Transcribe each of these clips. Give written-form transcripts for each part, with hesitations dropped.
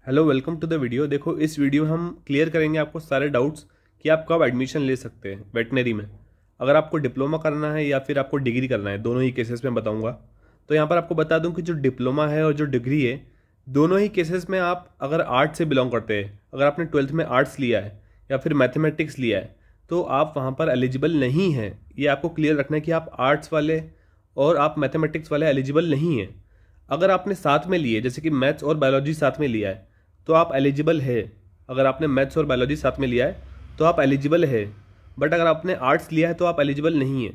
Hello, welcome to the video. देखो, इस video में हम क्लियर करेंगे आपको सारे डाउट्स कि आप कब एडमिशन ले सकते हैं वेटनरी में। अगर आपको डिप्लोमा करना है या फिर आपको डिग्री करना है, दोनों ही केसेस में बताऊंगा। तो यहाँ पर आपको बता दूं कि जो डिप्लोमा है और जो डिग्री है, दोनों ही केसेस में आप अगर आर्ट्स से बिलोंग करते हैं, अगर आपने 12th में आर्ट्स लिया है या फिर मैथमेटिक्स लिया है, तो आप वहाँ पर एलिजिबल नहीं हैं। ये आपको क्लियर रखना है कि आप आर्ट्स वाले और आप मैथमेटिक्स वाले एलिजिबल नहीं हैं। अगर आपने साथ में लिए, जैसे कि मैथ्स और बायोलॉजी साथ में लिया है, तो आप एलिजिबल है। अगर आपने मैथ्स और बायोलॉजी साथ में लिया है तो आप एलिजिबल है। बट अगर आपने आर्ट्स लिया है तो आप एलिजिबल नहीं है।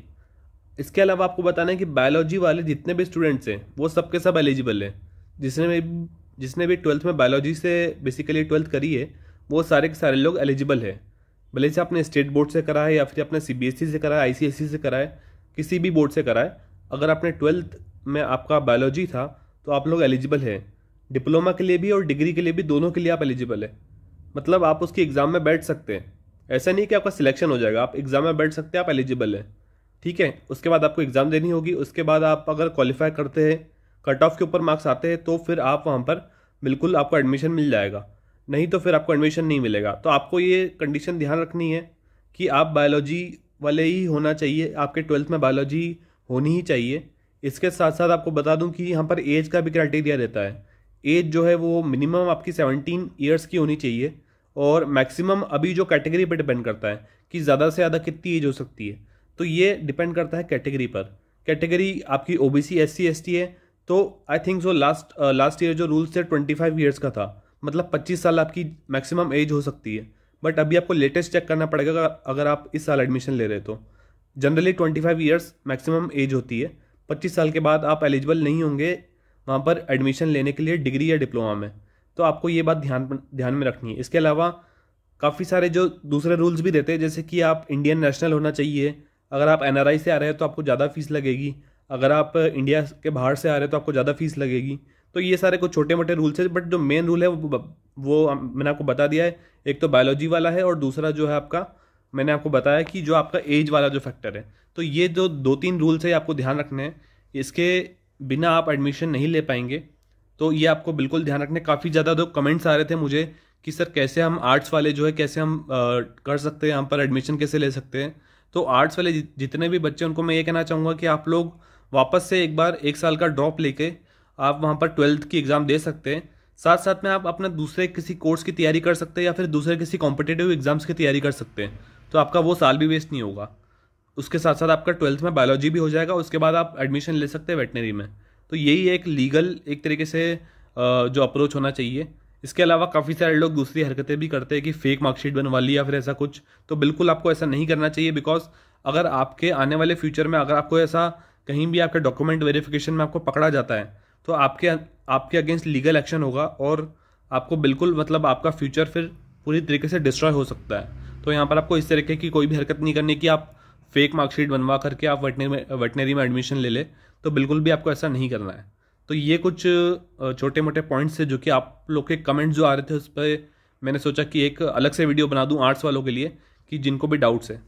इसके अलावा आपको बताना है कि बायोलॉजी वाले जितने भी स्टूडेंट्स हैं वो सब के सब एलिजिबल है। जिसने भी 12th में बायोलॉजी से बेसिकली 12th करी है, वो सारे के सारे लोग एलिजिबल है। भले से आपने स्टेट बोर्ड से करा है या फिर आपने सीबीएसई से करा है, आईसीएसई से करा है, किसी भी बोर्ड से करा है, अगर आपने 12th में आपका बायोलॉजी था तो आप लोग एलिजिबल है। डिप्लोमा के लिए भी और डिग्री के लिए भी, दोनों के लिए आप एलिजिबल है। मतलब आप उसकी एग्ज़ाम में बैठ सकते हैं। ऐसा नहीं कि आपका सिलेक्शन हो जाएगा, आप एग्ज़ाम में बैठ सकते हैं, आप एलिजिबल है। ठीक है, उसके बाद आपको एग्ज़ाम देनी होगी। उसके बाद आप अगर क्वालिफाई करते हैं, कट ऑफ के ऊपर मार्क्स आते हैं, तो फिर आप वहाँ पर बिल्कुल आपको एडमिशन मिल जाएगा। नहीं तो फिर आपको एडमिशन नहीं मिलेगा। तो आपको ये कंडीशन ध्यान रखनी है कि आप बायोलॉजी वाले ही होना चाहिए, आपके 12th में बायोलॉजी होनी ही चाहिए। इसके साथ साथ आपको बता दूं कि यहाँ पर एज का भी क्राइटेरिया रहता है। एज जो है वो मिनिमम आपकी 17 ईयर्स की होनी चाहिए, और मैक्सिमम अभी जो कैटेगरी पर डिपेंड करता है कि ज़्यादा से ज़्यादा कितनी एज हो सकती है। तो ये डिपेंड करता है कैटेगरी पर। कैटेगरी आपकी ओबीसी एससी एसटी है, तो I think so last year जो रूल्स थे 25 ईयर्स का था, मतलब 25 साल आपकी मैक्सिमम एज हो सकती है। बट अभी आपको लेटेस्ट चेक करना पड़ेगा अगर आप इस साल एडमिशन ले रहे तो। जनरली 25 ईयर्स मैक्सिमम एज होती है। 25 साल के बाद आप एलिजिबल नहीं होंगे वहाँ पर एडमिशन लेने के लिए डिग्री या डिप्लोमा में। तो आपको ये बात ध्यान में रखनी है। इसके अलावा काफ़ी सारे जो दूसरे रूल्स भी रहते हैं, जैसे कि आप इंडियन नेशनल होना चाहिए। अगर आप एनआरआई से आ रहे हैं तो आपको ज़्यादा फीस लगेगी। अगर आप इंडिया के बाहर से आ रहे हैं तो आपको ज़्यादा फीस लगेगी। तो ये सारे कुछ छोटे मोटे रूल्स हैं, बट जो मेन रूल है वो मैंने आपको बता दिया है। एक तो बायोलॉजी वाला है, और दूसरा जो है आपका, मैंने आपको बताया कि जो आपका एज वाला जो फैक्टर है। तो ये जो 2-3 रूल्स है आपको ध्यान रखने हैं। इसके बिना आप एडमिशन नहीं ले पाएंगे। तो ये आपको बिल्कुल ध्यान रखने। काफ़ी ज़्यादा तो कमेंट्स आ रहे थे मुझे कि सर कैसे हम आर्ट्स वाले जो है, कैसे हम कर सकते हैं, यहाँ पर एडमिशन कैसे ले सकते हैं। तो आर्ट्स वाले जितने भी बच्चे, उनको मैं ये कहना चाहूँगा कि आप लोग वापस से एक बार 1 साल का ड्रॉप लेके आप वहाँ पर 12th की एग्ज़ाम दे सकते हैं। साथ साथ में आप अपना दूसरे किसी कोर्स की तैयारी कर सकते हैं या फिर दूसरे किसी कॉम्पिटेटिव एग्जाम्स की तैयारी कर सकते हैं। तो आपका वो साल भी वेस्ट नहीं होगा। उसके साथ साथ आपका 12th में बायोलॉजी भी हो जाएगा। उसके बाद आप एडमिशन ले सकते हैं वेटनरी में। तो यही एक लीगल एक तरीके से जो अप्रोच होना चाहिए। इसके अलावा काफ़ी सारे लोग दूसरी हरकतें भी करते हैं कि फेक मार्कशीट बनवा ली या फिर ऐसा कुछ। तो बिल्कुल आपको ऐसा नहीं करना चाहिए, बिकॉज अगर आपके आने वाले फ्यूचर में अगर आपको ऐसा कहीं भी आपके डॉक्यूमेंट वेरिफिकेशन में आपको पकड़ा जाता है, तो आपके अगेंस्ट लीगल एक्शन होगा, और आपको बिल्कुल मतलब आपका फ्यूचर फिर पूरी तरीके से डिस्ट्रॉय हो सकता है। तो यहाँ पर आपको इस तरीके की कोई भी हरकत नहीं करनी कि आप फेक मार्कशीट बनवा करके आप वेटनरी में एडमिशन ले ले। तो बिल्कुल भी आपको ऐसा नहीं करना है। तो ये कुछ छोटे मोटे पॉइंट्स है जो कि आप लोग के कमेंट्स जो आ रहे थे, उस पर मैंने सोचा कि एक अलग से वीडियो बना दूं आर्ट्स वालों के लिए, कि जिनको भी डाउट्स है।